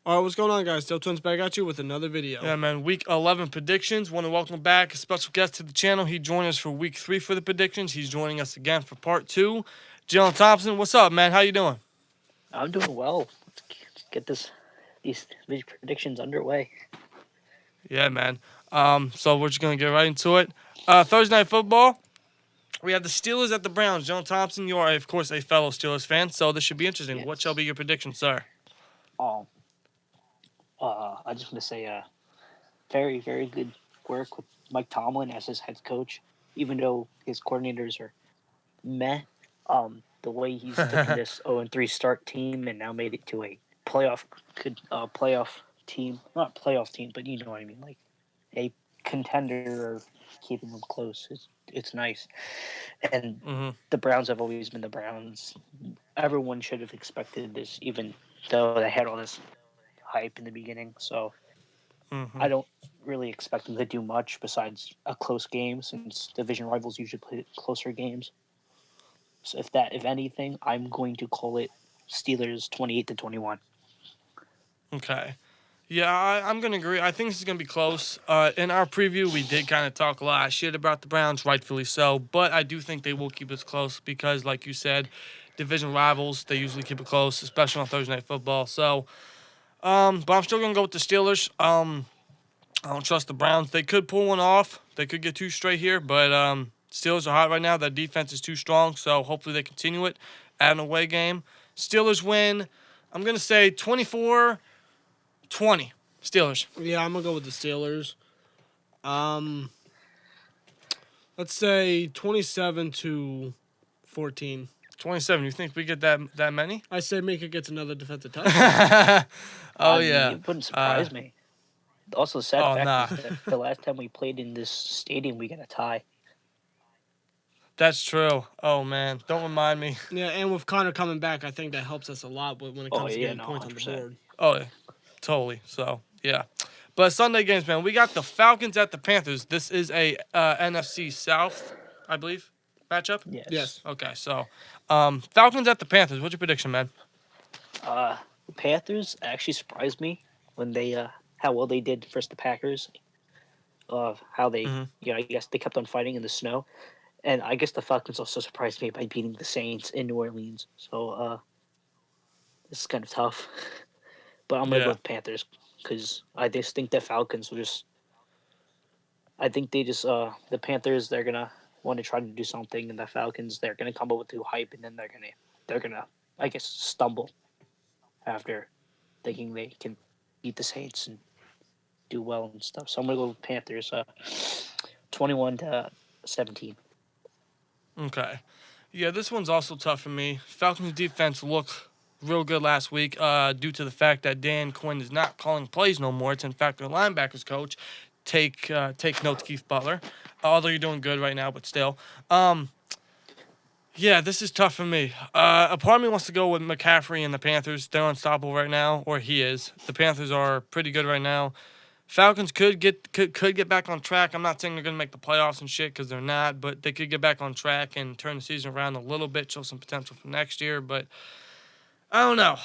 All right, what's going on, guys? SteelTwins back at you with another video. Yeah, man. Week 11 predictions. Want to welcome back a special guest to the channel. He joined us for week 3 for the predictions. He's joining us again for part 2. Jalen Thomson, what's up, man? How you doing? I'm doing well. Let's get these predictions underway. Yeah, man. So we're just gonna get right into it. Thursday night football. We have the Steelers at the Browns. Jalen Thompson, you are of course a fellow Steelers fan, so this should be interesting. Yes. What shall be your prediction, sir? I just want to say, very, very good work with Mike Tomlin as his head coach. Even though his coordinators are meh, the way he's taken this 0-3 start team and now made it to a playoff team, not playoff team, but you know what I mean, like a contender or keeping them close. It's nice. And the Browns have always been the Browns. Everyone should have expected this, even though they had all this hype in the beginning. So I don't really expect them to do much besides a close game, since division rivals usually play closer games. So if anything, I'm going to call it Steelers 28-21. Okay. Yeah, I'm going to agree. I think this is going to be close. In our preview, we did kind of talk a lot of shit about the Browns, rightfully so. But I do think they will keep it close because, like you said, division rivals, they usually keep it close, especially on Thursday Night Football. So, but I'm still going to go with the Steelers. I don't trust the Browns. They could pull one off. They could get 2 straight here. But Steelers are hot right now. Their defense is too strong. So, hopefully they continue it at an away game. Steelers win. I'm going to say 24-20 Steelers. Yeah, I'm gonna go with the Steelers. Let's say 27-14. 27. You think we get that many? I say Mika gets another defensive touchdown. Yeah. It wouldn't surprise me. Also, sad fact is that the last time we played in this stadium, we got a tie. That's true. Oh, man. Don't remind me. Yeah, and with Connor coming back, I think that helps us a lot when it comes to getting points 100%. On the board. Oh, yeah. Totally. So, yeah. But Sunday games, man. We got the Falcons at the Panthers. This is a NFC South, I believe, matchup? Yes. Okay, so Falcons at the Panthers. What's your prediction, man? The Panthers actually surprised me when they how well they did versus the Packers. How they, I guess they kept on fighting in the snow. And I guess the Falcons also surprised me by beating the Saints in New Orleans. So this is kind of tough. But I'm going to go with Panthers because I just think the Falcons will just – I think they just the Panthers, they're going to want to try to do something. And the Falcons, they're going to come up with new hype. And then they're gonna I guess, stumble after thinking they can beat the Saints and do well and stuff. So I'm going to go with Panthers 21-17. Okay. Yeah, this one's also tough for me. Falcons defense looked real good last week due to the fact that Dan Quinn is not calling plays no more. It's, in fact, their linebackers coach. Take notes, Keith Butler. Although you're doing good right now, but still. Yeah, this is tough for me. A part of me wants to go with McCaffrey and the Panthers. They're unstoppable right now, or he is. The Panthers are pretty good right now. Falcons could get back on track. I'm not saying they're going to make the playoffs and shit because they're not, but they could get back on track and turn the season around a little bit, show some potential for next year. But I don't know.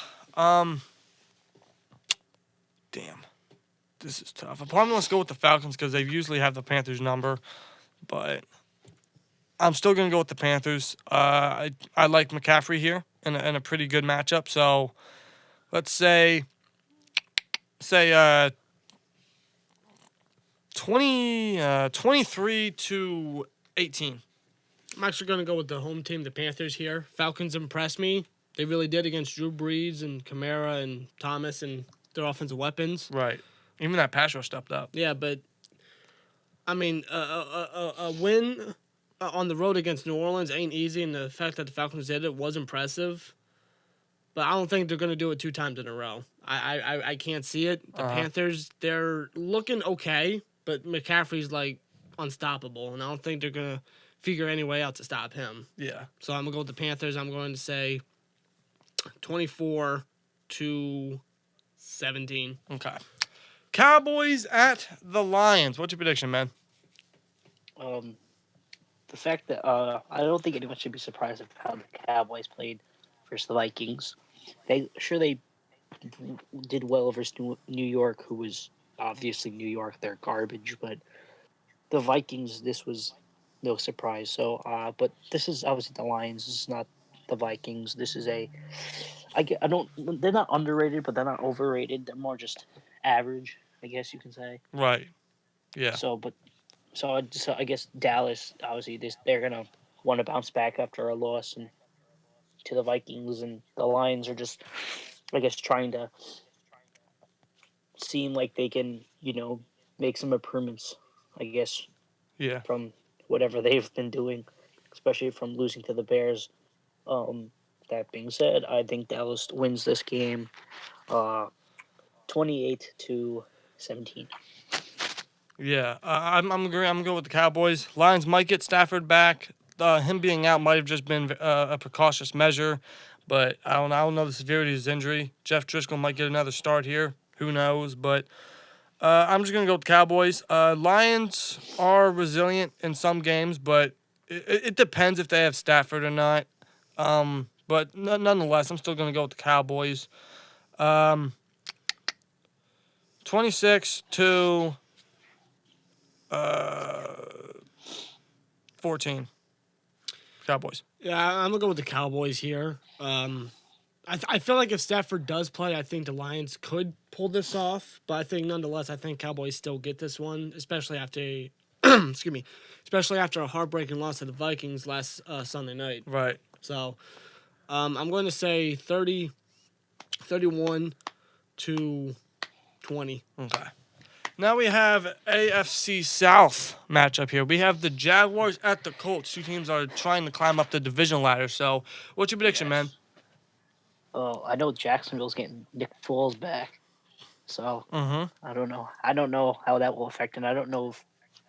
Damn. This is tough. A part of me wants to go with the Falcons because they usually have the Panthers number, but I'm still going to go with the Panthers. I like McCaffrey here in a pretty good matchup. So let's say 23-18. I'm actually going to go with the home team, the Panthers here. Falcons impressed me. They really did against Drew Brees and Kamara and Thomas and their offensive weapons. Right. Even that pass rush stepped up. Yeah, but, I mean, a win on the road against New Orleans ain't easy, and the fact that the Falcons did it was impressive. But I don't think they're going to do it 2 times in a row. I can't see it. The Panthers, they're looking okay, but McCaffrey's, like, unstoppable, and I don't think they're going to figure any way out to stop him. Yeah. So I'm going to go with the Panthers. I'm going to say 24-17. Okay. Cowboys at the Lions. What's your prediction, man? The fact that I don't think anyone should be surprised at how the Cowboys played versus the Vikings. They did well versus New York, who was obviously New York. They're garbage, but the Vikings, this was no surprise. So, but this is obviously the Lions. This is not the Vikings. This is I don't. They're not underrated, but they're not overrated. They're more just average, I guess you can say. Right. Yeah. So I guess Dallas, obviously, they're gonna want to bounce back after a loss and to the Vikings, and the Lions are just, I guess, trying to seem like they can, make some improvements. I guess Yeah. from whatever they've been doing, especially from losing to the Bears. Um, that being said, I think Dallas wins this game, 28-17. Yeah. I'm agree. I'm going with the Cowboys. Lions might get Stafford back. Him being out might have just been a precautious measure, but I don't know the severity of his injury. Jeff Driscoll might get another start here. Who knows? But I'm just gonna go with the Cowboys. Lions are resilient in some games, but it depends if they have Stafford or not. But nonetheless, I'm still gonna go with the Cowboys. 26 to 14. Cowboys. Yeah, I'm gonna go with the Cowboys here. I feel like if Stafford does play, I think the Lions could pull this off. But I think nonetheless, I think Cowboys still get this one, especially after excuse me, especially after a heartbreaking loss to the Vikings last Sunday night. Right. So I'm going to say 31 to 20. Okay. Now we have AFC South matchup here. We have the Jaguars at the Colts. Two teams are trying to climb up the division ladder. So, what's your prediction, man? Oh, I know Jacksonville's getting Nick Foles back, so I don't know. I don't know how that will affect him. I don't know if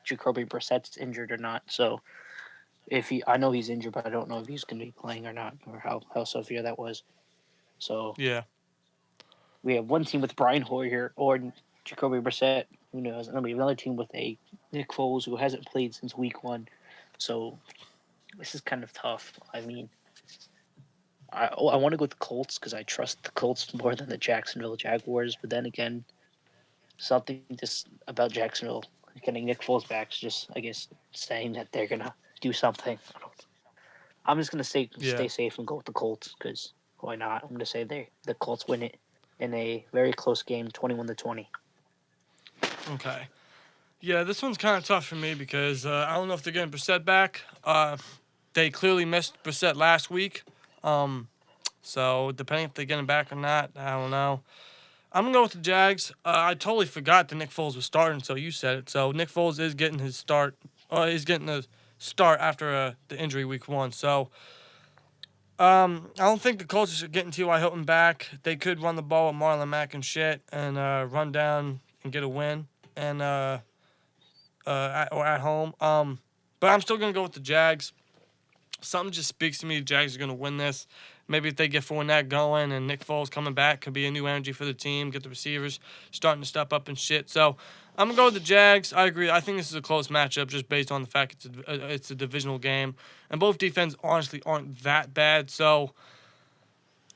Jacoby Brissett's injured or not. So I know he's injured, but I don't know if he's going to be playing or not, or how severe that was. So Yeah. we have one team with Brian Hoyer or Jacoby Brissett. Who knows? And then we have another team with a Nick Foles who hasn't played since week 1. So this is kind of tough. I mean, I want to go with the Colts because I trust the Colts more than the Jacksonville Jaguars. But then again, something just about Jacksonville getting Nick Foles back is just, I guess, saying that they're gonna do something. I'm just gonna stay safe and go with the Colts because why not? I'm gonna say the Colts win it in a very close game, 21-20. Okay. Yeah, this one's kind of tough for me because I don't know if they're getting Brissett back. They clearly missed Brissett last week. So depending if they get him back or not, I don't know. I'm going to go with the Jags. I totally forgot that Nick Foles was starting until you said it. So Nick Foles is getting his start. He's getting a start after the injury week 1. So I don't think the Colts are getting T.Y. Hilton back. They could run the ball with Marlon Mack and shit and run down and get a win and or at home. But I'm still going to go with the Jags. Something just speaks to me the Jags are going to win this. Maybe if they get Fournette going and Nick Foles coming back, could be a new energy for the team, get the receivers starting to step up and shit. So I'm going to go with the Jags. I agree. I think this is a close matchup just based on the fact it's a divisional game. And both defenses honestly aren't that bad. So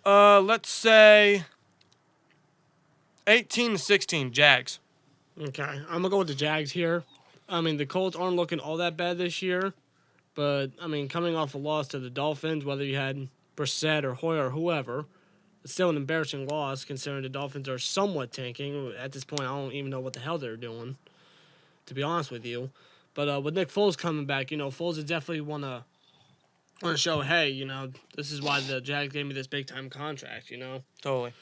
let's say 18-16, Jags. Okay, I'm gonna go with the Jags here. I mean, the Colts aren't looking all that bad this year, but I mean, coming off a loss to the Dolphins, whether you had Brissett or Hoyer or whoever, it's still an embarrassing loss considering the Dolphins are somewhat tanking. At this point, I don't even know what the hell they're doing, to be honest with you. But with Nick Foles coming back, Foles is definitely want to show, hey, this is why the Jags gave me this big time contract, Totally.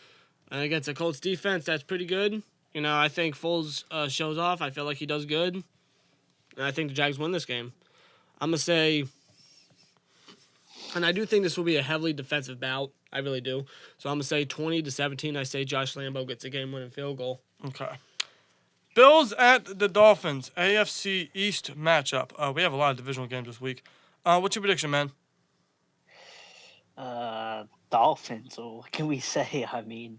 And against the Colts defense, that's pretty good. I think Foles shows off. I feel like he does good. And I think the Jags win this game. I'm going to say, and I do think this will be a heavily defensive bout. I really do. So I'm going to say 20-17. I say Josh Lambo gets a game-winning field goal. Okay. Bills at the Dolphins, AFC East matchup. We have a lot of divisional games this week. What's your prediction, man? Dolphins. So what can we say? I mean,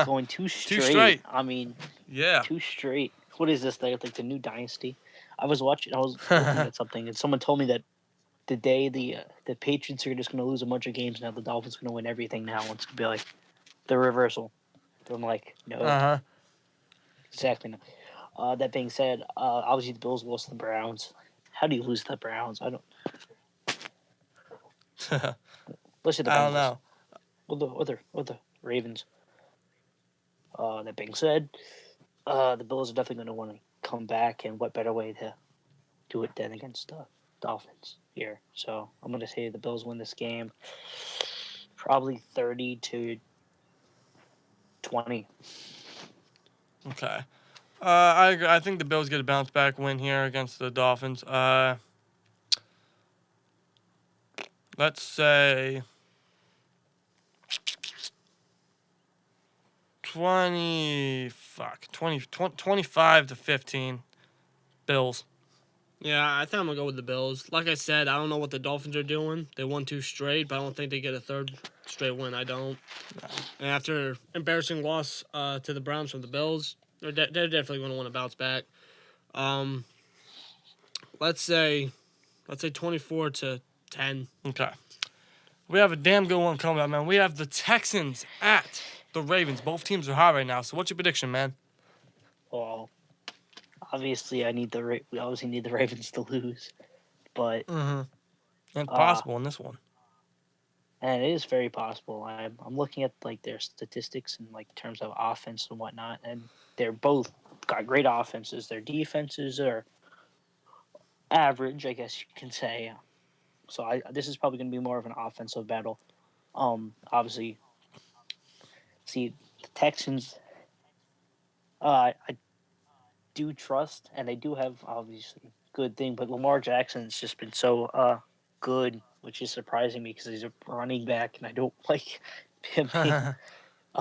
going two straight. Two straight. I mean, yeah. 2 straight. What is this? Like the new dynasty? I was looking at something, and someone told me that the day the Patriots are just going to lose a bunch of games now, the Dolphins are going to win everything now. It's going to be like the reversal. I'm like, no, Uh exactly no. That being said, obviously the Bills lost to the Browns. How do you lose to the Browns? I don't. huh. Let's say the I don't Bengals know. or the Ravens. That being said, the Bills are definitely going to want to come back, and what better way to do it than against the Dolphins here? So I'm going to say the Bills win this game, probably 30-20. Okay. I agree. I think the Bills get a bounce back win here against the Dolphins. Let's say 25 to 15. Bills. Yeah, I think I'm gonna go with the Bills. Like I said, I don't know what the Dolphins are doing. They won 2 straight, but I don't think they get a third straight win. I don't. And after embarrassing loss to the Browns from the Bills, they're definitely going to want to bounce back. Um, let's say 24-10. Okay. We have a damn good one coming up, man. We have the Texans at the Ravens. Both teams are hot right now. So what's your prediction, man? Well, obviously, we obviously need the Ravens to lose, but Mm-hmm. And uh, possible in this one. and it is very possible. I'm looking at like their statistics in like terms of offense and whatnot, and they're both got great offenses. Their defenses are average, I guess you can say. So this is probably going to be more of an offensive battle. Obviously, see the Texans. I do trust, and they do have obviously good thing, but Lamar Jackson's just been so good, which is surprising me because he's a running back, and I don't like him being a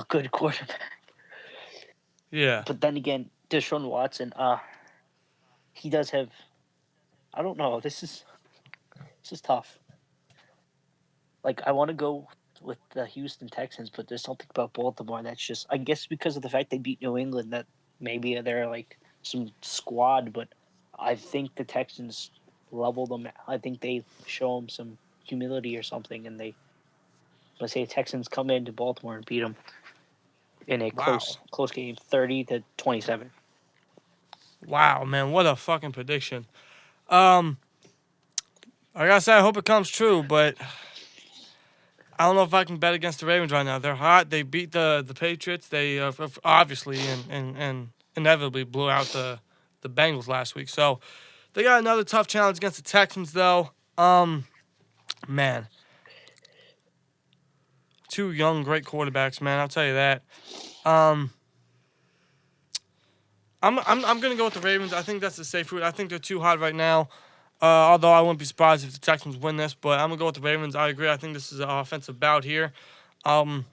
good quarterback. Yeah. But then again, Deshaun Watson, he does have. I don't know. This is tough. Like I want to go with the Houston Texans, but there's something about Baltimore that's just. I guess because of the fact they beat New England, that maybe they're like some squad, but I think the Texans level them. I think they show them some humility or something, and they. Let's say Texans come into Baltimore and beat them in a Wow. close game, 30-27. Wow, man. What a fucking prediction. Um, like I said, I hope it comes true, but I don't know if I can bet against the Ravens right now. They're hot. They beat the Patriots. They obviously and inevitably blew out the Bengals last week. So they got another tough challenge against the Texans, though. Man, two young, great quarterbacks, man. I'll tell you that. Um, I'm gonna go with the Ravens. I think that's the safe route. I think they're too hot right now. Although I wouldn't be surprised if the Texans win this, but I'm gonna go with the Ravens. I agree. I think this is an offensive bout here. Um,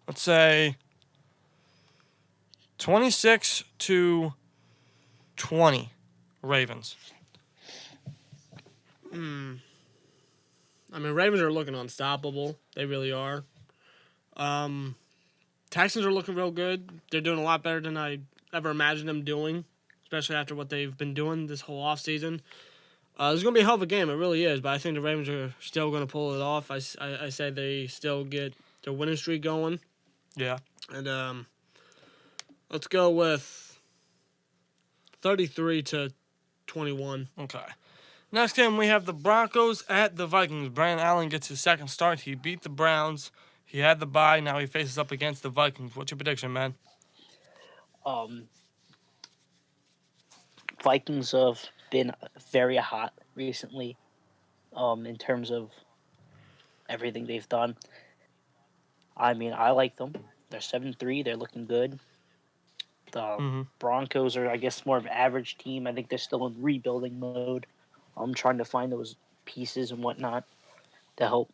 let's say 26-20 Ravens. I mean, Ravens are looking unstoppable. They really are. Texans are looking real good. They're doing a lot better than I ever imagined them doing, especially after what they've been doing this whole offseason. It's going to be a hell of a game. It really is. But I think the Ravens are still going to pull it off. I say they still get their winning streak going. Yeah. And let's go with 33-21. Okay. Next game, we have the Broncos at the Vikings. Brandon Allen gets his second start. He beat the Browns. He had the bye. Now he faces up against the Vikings. What's your prediction, man? Um, Vikings have been very hot recently. In terms of everything they've done. I mean, I like them. They're 7-3. They're looking good. The Mm-hmm. Broncos are, I guess, more of an average team. I think they're still in rebuilding mode. I'm trying to find those pieces and whatnot to help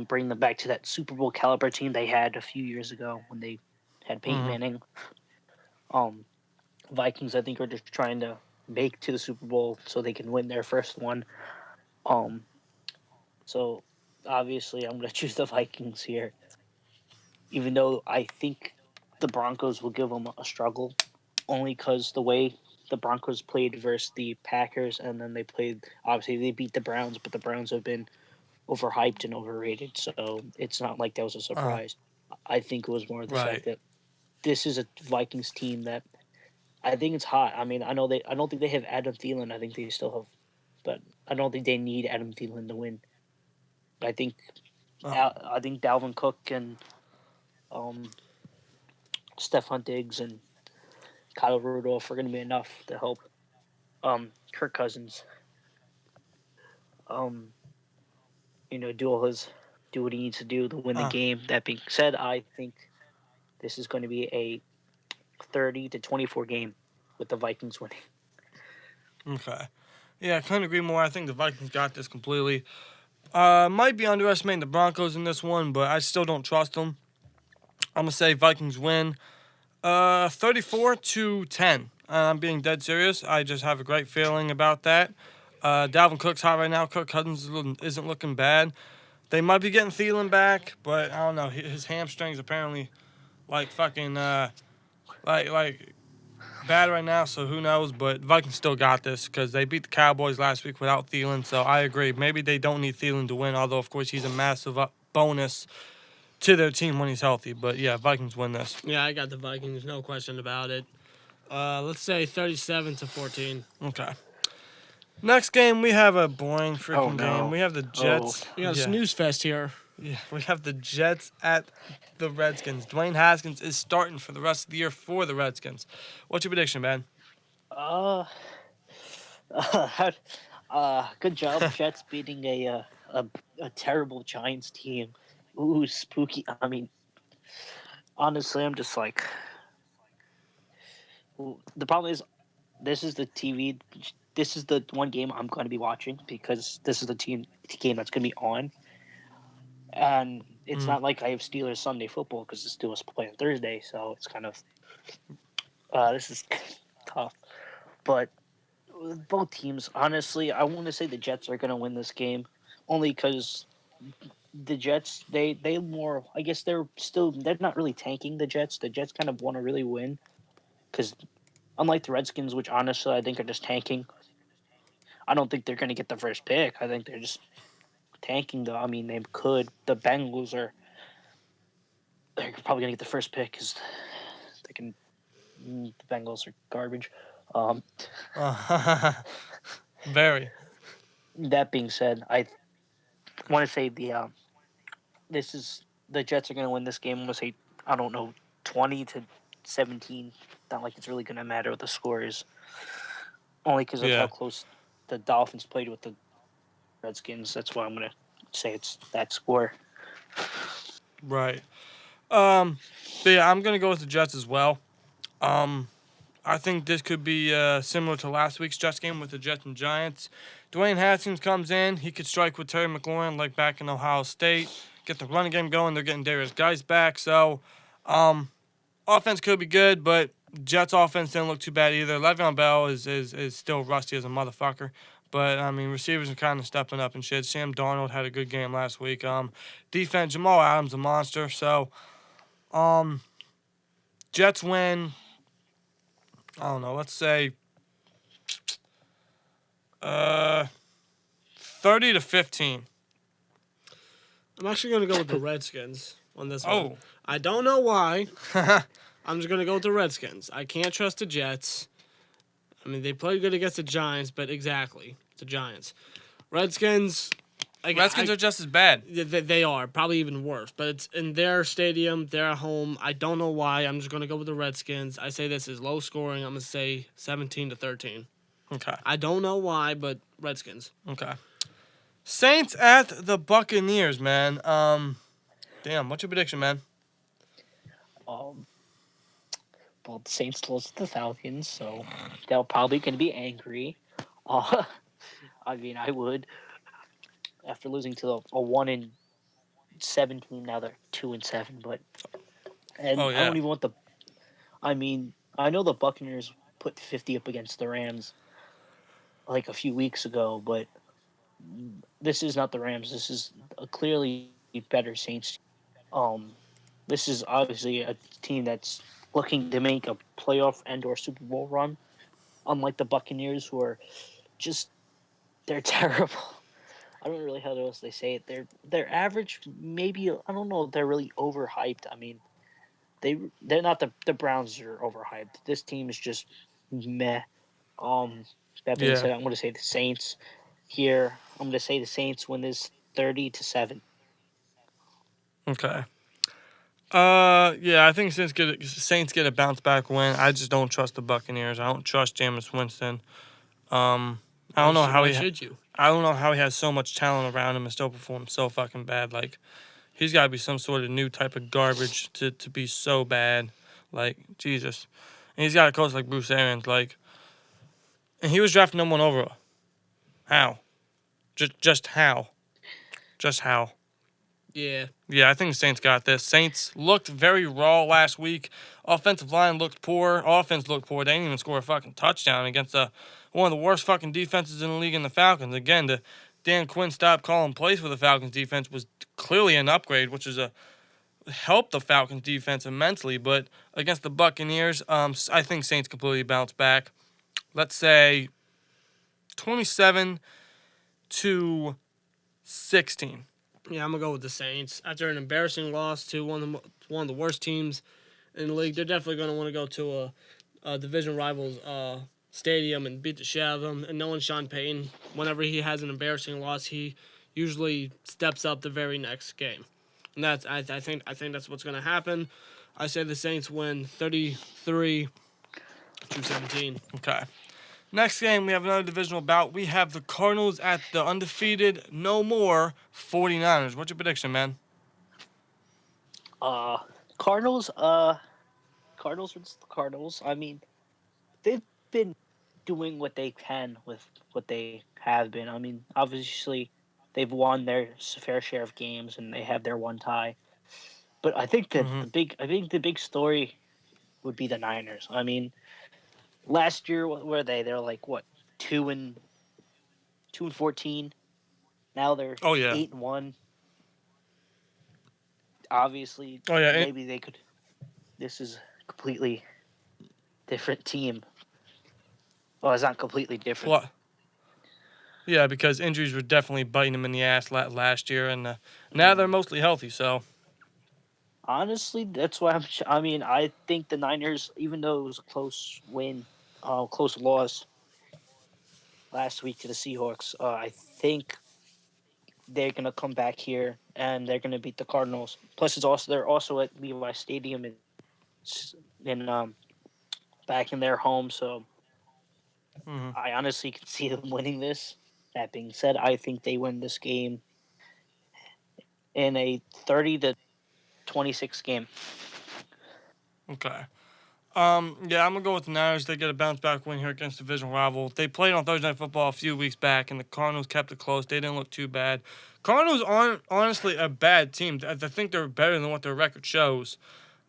bring them back to that Super Bowl caliber team they had a few years ago when they had Peyton Mm-hmm. Manning. Vikings, I think, are just trying to make to the Super Bowl so they can win their first one. Um, so obviously, I'm going to choose the Vikings here, even though I think the Broncos will give them a struggle, only because the way the Broncos played versus the Packers, and then obviously they beat the Browns, but the Browns have been overhyped and overrated, so it's not like that was a Uh-huh. surprise. I think it was more the Right. fact that this is a Vikings team that I think it's hot. I mean, I don't think they have Adam Thielen. I think they still have, but I don't think they need Adam Thielen to win. I think Uh, I think Dalvin Cook and um, Stephon Diggs and Kyle Rudolph are going to be enough to help Kirk Cousins um, do what he needs to do to win the uh, game. That being said, I think this is going to be a 30-24 game with the Vikings winning. okay. Yeah, I couldn't agree more. I think the Vikings got this completely. Might be underestimating the Broncos in this one, but I still don't trust them. I'm gonna say Vikings win. 34-10. I'm being dead serious. I just have a great feeling about that. Dalvin Cook's hot right now. Kirk Cousins isn't looking bad. They might be getting Thielen back, but I don't know. His hamstrings apparently like fucking like bad right now, so who knows? But Vikings still got this because they beat the Cowboys last week without Thielen. So I agree. Maybe they don't need Thielen to win, although of course he's a massive bonus to their team when he's healthy. But yeah, Vikings win this. Yeah, I got the Vikings, no question about it. Let's say 37-14. Okay. Next game, we have a boring Oh freaking game. no! We have the Jets. We got a Yeah. snooze fest here. Yeah, we have the Jets at the Redskins. Dwayne Haskins is starting for the rest of the year for the Redskins. What's your prediction, man? Uh, good job, Jets beating a terrible Giants team. Ooh, spooky. I mean, honestly, I'm just like, the problem is, this is the TV. This is the one game I'm going to be watching because this is the game that's going to be on. And it's not like I have Steelers Sunday football because the Steelers play on Thursday, so it's kind of this is tough. But with both teams, honestly, I want to say the Jets are going to win this game, only because the Jets they more. I guess they're not really tanking the Jets. The Jets kind of want to really win because unlike the Redskins, which honestly I think are just tanking. I don't think they're going to get the first pick. I think they're just tanking though. I mean, they could. The Bengals they're probably gonna get the first pick because they can. The Bengals are garbage. Very. That being said, I want to say the Jets are gonna win this game. I'm gonna say I don't know 20-17. Not like it's really gonna matter what the score is, only because of Yeah. how close the Dolphins played with the Redskins. That's why I'm gonna say it's that score. Right. But yeah, I'm gonna go with the Jets as well. I think this could be similar to last week's Jets game with the Jets and Giants. Dwayne Haskins comes in. He could strike with Terry McLaurin like back in Ohio State. Get the running game going. They're getting Darius Guice back. So, offense could be good, but Jets offense didn't look too bad either. Le'Veon Bell is still rusty as a motherfucker. But, I mean, receivers are kind of stepping up and shit. Sam Darnold had a good game last week. Defense, Jamal Adams, a monster. So, Jets win. I don't know. Let's say 30-15. I'm actually going to go with the Redskins on this one. Oh. I don't know why. I'm just going to go with the Redskins. I can't trust the Jets. I mean, they played good against the Giants, but exactly. It's the Giants. Redskins. Redskins are just as bad. They are. Probably even worse. But it's in their stadium. They're at home. I don't know why. I'm just going to go with the Redskins. I say this is low scoring. I'm going to say 17-13. Okay. I don't know why, but Redskins. Okay. Saints at the Buccaneers, man. Damn, what's your prediction, man? Well, the Saints lost to the Falcons, so they're probably going to be angry. I mean, I would. After losing to a 1-7 team, now they're 2-7. But I don't even want the. I mean, I know the Buccaneers put 50 up against the Rams like a few weeks ago, but this is not the Rams. This is a clearly better Saints. This is obviously a team that's looking to make a playoff and/or Super Bowl run, unlike the Buccaneers, who are they're terrible. I don't really know how else they say it. They're average. Maybe I don't know if they're really overhyped. I mean, they're not the Browns are overhyped. This team is just meh. Um, that being Yeah. said, I'm going to say the Saints here. I'm going to say the Saints win this 30-7. Okay. Yeah, I think Saints get a bounce back win. I just don't trust the Buccaneers. I don't trust Jameis Winston. I don't know how Why should you? I don't know how he has so much talent around him and still performs so fucking bad. Like, he's got to be some sort of new type of garbage to be so bad. Like, Jesus. And he's got a coach like Bruce Arians. Like, and he was drafted #1 overall. How? Just how? Just how? Yeah. Yeah, I think the Saints got this. Saints looked very raw last week. Offensive line looked poor. Offense looked poor. They didn't even score a fucking touchdown against one of the worst fucking defenses in the league in the Falcons. Again, the Dan Quinn stopped calling plays for the Falcons defense was clearly an upgrade, which is helped the Falcons defense immensely. But against the Buccaneers, I think Saints completely bounced back. Let's say 27-16. Yeah, I'm gonna go with the Saints. After an embarrassing loss to one of the worst teams in the league, they're definitely gonna want to go to a division rivals stadium and beat the shit out of them. And knowing Sean Payton, whenever he has an embarrassing loss, he usually steps up the very next game. And I think that's what's gonna happen. I say the Saints win 33-17. Okay. Next game, we have another divisional bout. We have the Cardinals at the undefeated, no more 49ers. What's your prediction, man? Cardinals. Cardinals versus the Cardinals. I mean, they've been doing what they can with what they have been. I mean, obviously, they've won their fair share of games and they have their one tie. But I think that the big story would be the Niners. I mean, last year what were they? They're like what 2-14. Now they're Oh, yeah. 8-1. Obviously, Oh, yeah. maybe they could. This is a completely different team. Well, it's not completely different. What? Yeah, because injuries were definitely biting them in the ass last year, and now they're mostly healthy, so. Honestly, that's why I mean, I think the Niners, even though it was a close win, close loss last week to the Seahawks, I think they're gonna come back here and they're gonna beat the Cardinals. Plus, they're also at Levi Stadium in back in their home, so I honestly can see them winning this. That being said, I think they win this game in a 30-26 game. Okay. Yeah, I'm going to go with the Niners. They get a bounce back win here against division rival. They played on Thursday Night Football a few weeks back, and the Cardinals kept it close. They didn't look too bad. Cardinals aren't honestly a bad team. I think they're better than what their record shows.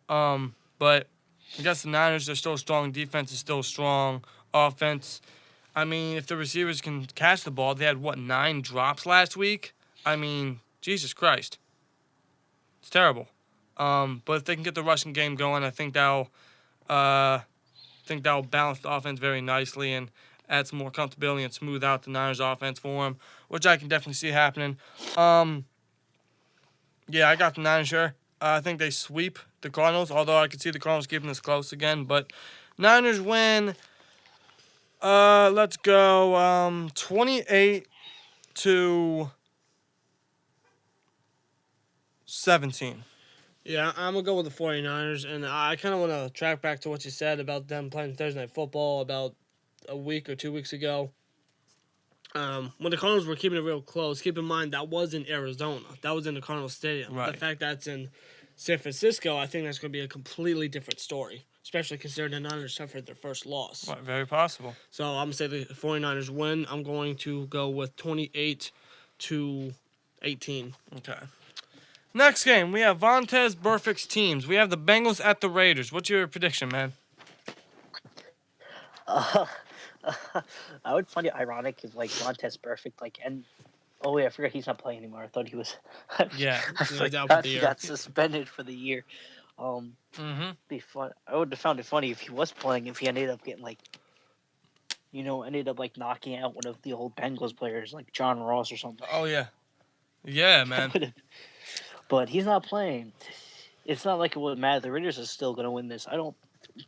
But against the Niners, they're still strong. Defense is still strong. Offense, I mean, if the receivers can catch the ball, they had, 9 drops last week? I mean, Jesus Christ. It's terrible. But if they can get the rushing game going, I think that'll balance the offense very nicely and add some more comfortability and smooth out the Niners offense for them, which I can definitely see happening. Yeah, I got the Niners here. I think they sweep the Cardinals, although I could see the Cardinals keeping this close again. But Niners win, let's go 28-17. Yeah, I'm going to go with the 49ers, and I kind of want to track back to what you said about them playing Thursday Night Football about a week or 2 weeks ago. When the Cardinals were keeping it real close, keep in mind that was in Arizona. That was in the Cardinals Stadium. Right. The fact that's in San Francisco, I think that's going to be a completely different story, especially considering the Niners suffered their first loss. Right, very possible. So I'm going to say the 49ers win. I'm going to go with 28-18. Okay. Next game, we have Vontez Burfict's teams. We have the Bengals at the Raiders. What's your prediction, man? I would find it ironic if like Montez Perfect and oh wait, I forgot he's not playing anymore. I thought he was. Yeah, I he's out for forgot the he year. got suspended for the year. Be fun. I would have found it funny if he was playing. If he ended up getting ended up like knocking out one of the old Bengals players, like John Ross or something. Oh yeah, yeah, man. But he's not playing. It's not like it would matter. The Raiders are still going to win this. I don't.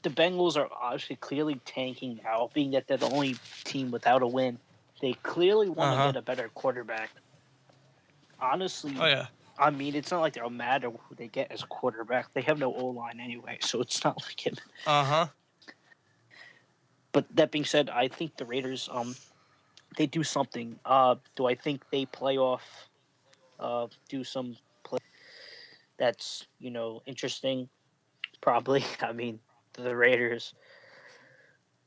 The Bengals are obviously clearly tanking now, being that they're the only team without a win. They clearly want to get a better quarterback. Honestly, Oh yeah. I mean, it's not like they'll matter who they get as a quarterback. They have no O line anyway, so it's not like it. But that being said, I think the Raiders, they do something. Do I think they play off? Do some play that's interesting? Probably. I mean, the Raiders.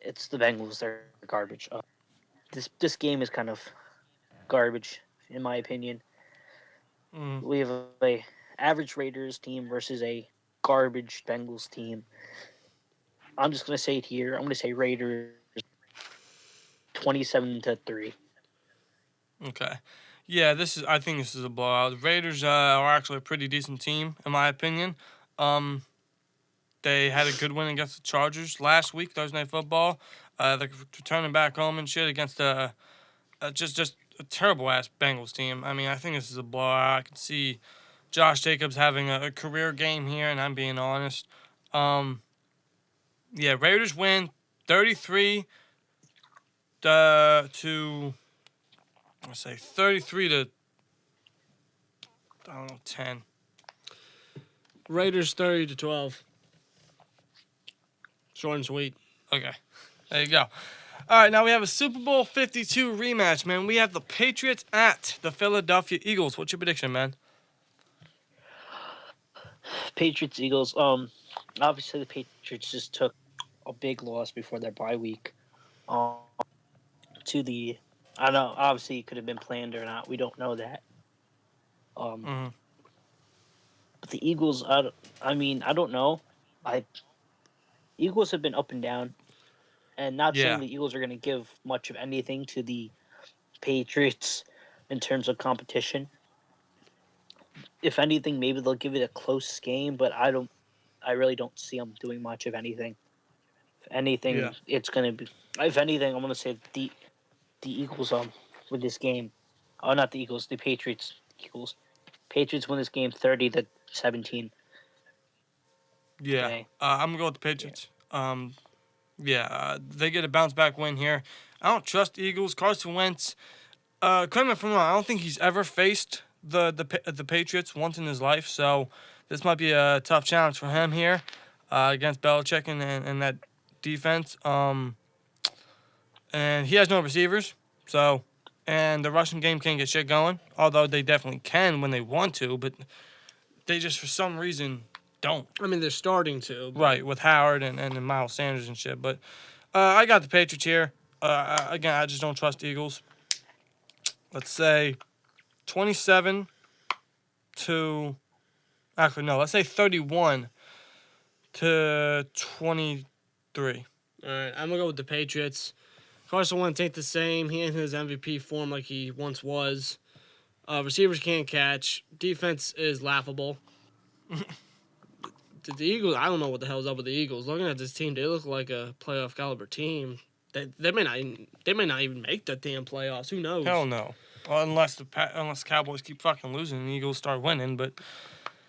It's the Bengals. They're garbage. This game is kind of garbage, in my opinion. We have a average Raiders team versus a garbage Bengals team. I'm just gonna say it here. I'm gonna say Raiders 27-3. Okay. Yeah, I think this is a blowout. The Raiders are actually a pretty decent team, in my opinion. They had a good win against the Chargers last week, Thursday Night Football. They're returning back home and shit against just a terrible ass Bengals team. I mean, I think this is a blowout. I can see Josh Jacobs having a career game here, and I'm being honest. Yeah, Raiders win 33 to. Let's say 33 to. I don't know, 10. Raiders 30-12. Short and sweet. Okay, there you go. All right, now we have a Super Bowl 52 rematch, man. We have the Patriots at the Philadelphia Eagles. What's your prediction, man? Patriots, Eagles. Obviously the Patriots just took a big loss before their bye week. To the, I don't know. Obviously, it could have been planned or not. We don't know that. But the Eagles, I don't know. Eagles have been up and down, and not saying the Eagles are going to give much of anything to the Patriots in terms of competition. If anything, maybe they'll give it a close game, but I really don't see them doing much of anything. If anything, it's going to be. If anything, I'm going to say the Eagles with this game. Oh, not the Eagles, the Patriots. Eagles. Patriots win this game 30-17. Yeah, Okay. I'm gonna go with the Patriots. They get a bounce back win here. I don't trust the Eagles. Carson Wentz. Correct me if I'm wrong. I don't think he's ever faced the Patriots once in his life. So this might be a tough challenge for him here against Belichick and that defense. And he has no receivers. So and the rushing game can't get shit going. Although they definitely can when they want to, but they just for some reason don't. I mean, they're starting to. Right, with Howard and Miles Sanders and shit. But I got the Patriots here. Again, I just don't trust the Eagles. Let's say 27 to... Actually, no. Let's say 31 to 23. All right, I'm going to go with the Patriots. Carson Wentz ain't the same. He ain't his MVP form like he once was. Receivers can't catch. Defense is laughable. The Eagles, I don't know what the hell's up with the Eagles. Looking at this team, they look like a playoff caliber team. They may not even make the damn playoffs. Who knows? Hell no. Well, unless the Cowboys keep fucking losing and the Eagles start winning, but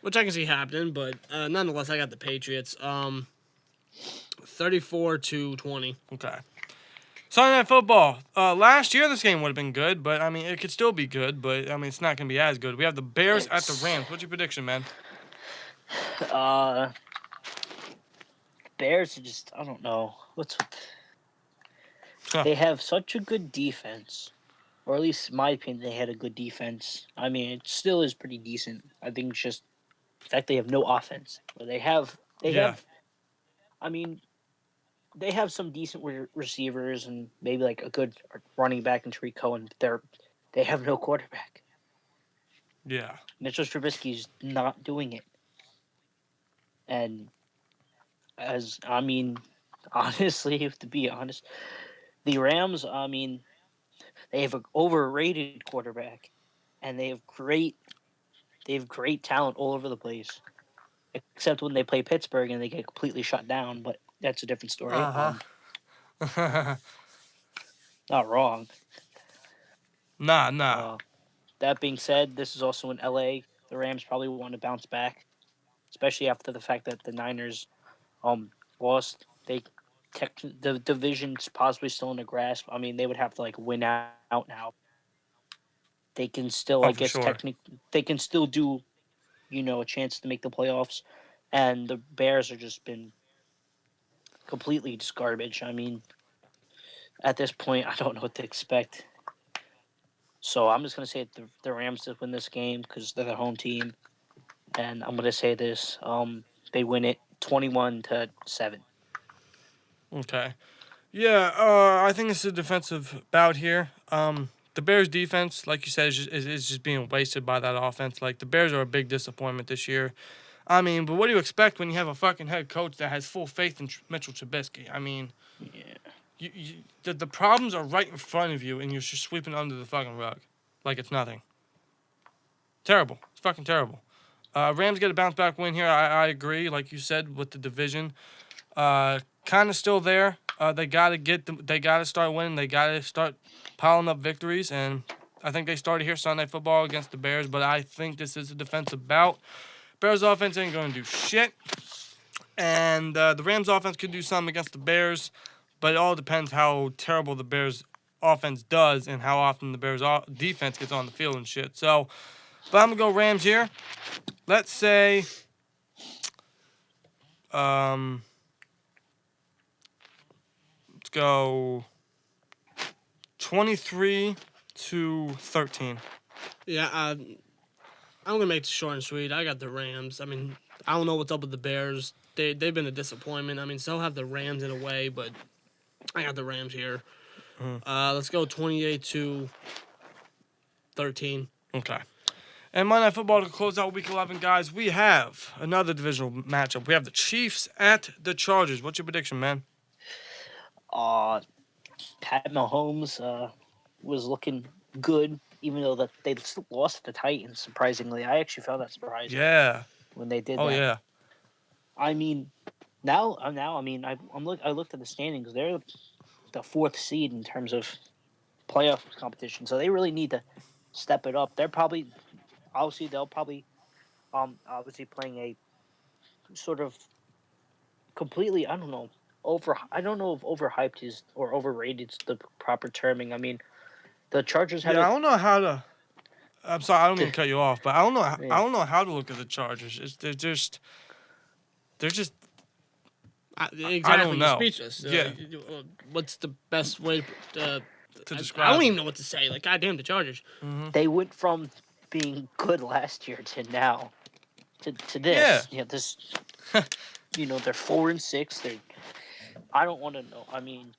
which I can see happening. But nonetheless, I got the Patriots. 34-20. Okay. Sunday Night Football. Last year this game would have been good, but I mean it could still be good, but I mean it's not gonna be as good. We have the Bears at the Rams. What's your prediction, man? Bears are just, I don't know. They have such a good defense. Or at least in my opinion, they had a good defense. I mean, it still is pretty decent. I think it's just the fact they have no offense. But they have some decent receivers and maybe like a good running back in Tariq Cohen. They have no quarterback. Yeah. Mitchell Trubisky's not doing it. And honestly, to be honest, the Rams, they have an overrated quarterback, and they have great talent all over the place, except when they play Pittsburgh and they get completely shut down. But that's a different story. Not wrong. Nah. That being said, this is also in LA. The Rams probably want to bounce back, especially after the fact that the Niners lost. The division's possibly still in the grasp. I mean, they would have to like win out now. They can still, Oh, I for guess, sure. they can still do, a chance to make the playoffs. And the Bears are just been completely just garbage. I mean, at this point, I don't know what to expect. So I'm just gonna say the Rams to win this game because they're the home team, and I'm gonna say this: they win it 21-7. Okay. Yeah, I think it's a defensive bout here. The Bears' defense, like you said, is just being wasted by that offense. Like, the Bears are a big disappointment this year. I mean, but what do you expect when you have a fucking head coach that has full faith in Mitchell Trubisky? I mean, Yeah. the problems are right in front of you, and you're just sweeping under the fucking rug like it's nothing. Terrible. It's fucking terrible. Rams get a bounce back win here. I agree, like you said, with the division. Kind of still there. They gotta start winning. They gotta start piling up victories, and I think they started here Sunday football against the Bears. But I think this is a defensive bout. Bears offense ain't gonna do shit, and the Rams offense could do something against the Bears, but it all depends how terrible the Bears offense does and how often the Bears defense gets on the field and shit. So, but I'm gonna go Rams here. Let's say, let's go 23-13. Yeah, I'm gonna make it short and sweet. I got the Rams. I mean, I don't know what's up with the Bears. They've been a disappointment. I mean, so have the Rams in a way, but I got the Rams here. Let's go 28-13. Okay. And Monday Night Football to close out Week 11, guys. We have another divisional matchup. We have the Chiefs at the Chargers. What's your prediction, man? Pat Mahomes was looking good, even though that they lost to the Titans. Surprisingly, I actually found that surprising. Yeah. When they did Oh, that. yeah. I mean, now I mean I looked at the standings. They're the fourth seed in terms of playoff competition, so they really need to step it up. They'll probably obviously playing a sort of completely, I don't know if overhyped is or overrated is the proper terming. I mean, the Chargers had Yeah, I don't know how to. I'm sorry, I don't mean to cut you off, but I don't know. I Yeah. don't know how to look at the Chargers. They're just. Exactly. don't know. You're speechless. Yeah. What's the best way To I describe don't them. even know what to say. Like, goddamn, the Chargers. They went from being good last year to now to this. Yeah. This they're 4-6. I don't want to know. I mean,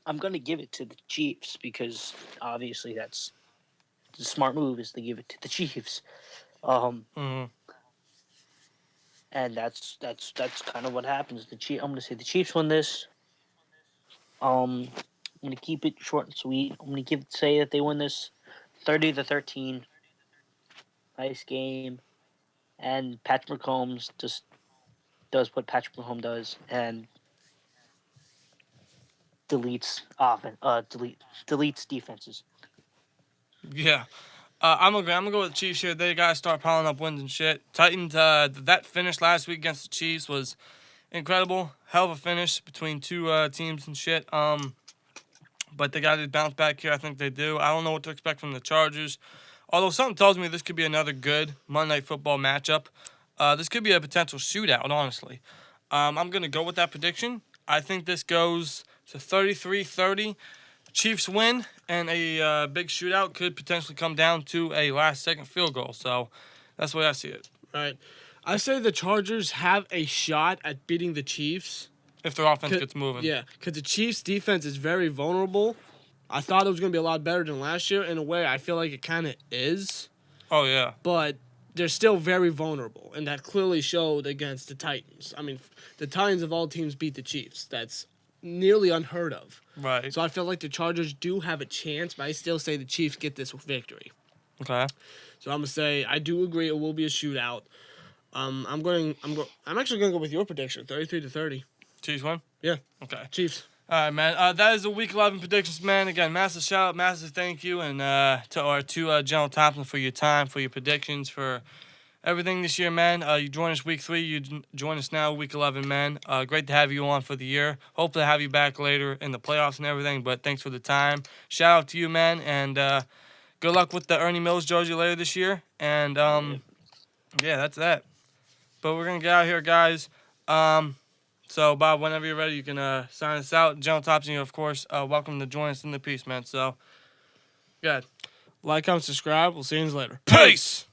I'm gonna give it to the Chiefs because obviously that's the smart move is to give it to the Chiefs. And that's kind of what happens. I'm gonna say the Chiefs win this. I'm gonna keep it short and sweet. I'm gonna say that they win this 30-13. Nice game. And Patrick Mahomes just does what Patrick Mahomes does and deletes defenses. Yeah. I'm gonna go with the Chiefs here. They gotta start piling up wins and shit. Titans. That finish last week against the Chiefs was incredible. Hell of a finish between two teams and shit. But they gotta bounce back here. I think they do. I don't know what to expect from the Chargers. Although something tells me this could be another good Monday Night Football matchup. This could be a potential shootout, honestly. I'm going to go with that prediction. I think this goes to 33-30. Chiefs win, and a big shootout could potentially come down to a last-second field goal. So that's the way I see it. Right. I say the Chargers have a shot at beating the Chiefs. If their offense gets moving. Yeah, because the Chiefs' defense is very vulnerable. I thought it was going to be a lot better than last year. In a way, I feel like it kind of is. Oh, yeah. But they're still very vulnerable, and that clearly showed against the Titans. I mean, the Titans of all teams beat the Chiefs. That's nearly unheard of. Right. So I feel like the Chargers do have a chance, but I still say the Chiefs get this victory. Okay. So I'm gonna say I do agree it will be a shootout. I'm actually gonna go with your prediction, 33-30. Chiefs win? Yeah, Okay. Chiefs. All right, man. That is the Week 11 predictions, man. Again, massive shout out, massive thank you, and to our General Thompson for your time, for your predictions, for everything this year, man. You join us Week 3. You join us now, Week 11, man. Great to have you on for the year. Hope to have you back later in the playoffs and everything, but thanks for the time. Shout out to you, man, and good luck with the Ernie Mills jersey later this year. And, yeah, that's that. But we're going to get out here, guys. So, Bob, whenever you're ready, you can sign us out. General Thompson, you, of course, welcome to join us in the piece, man. So, good. Like, comment, subscribe. We'll see you later. Peace!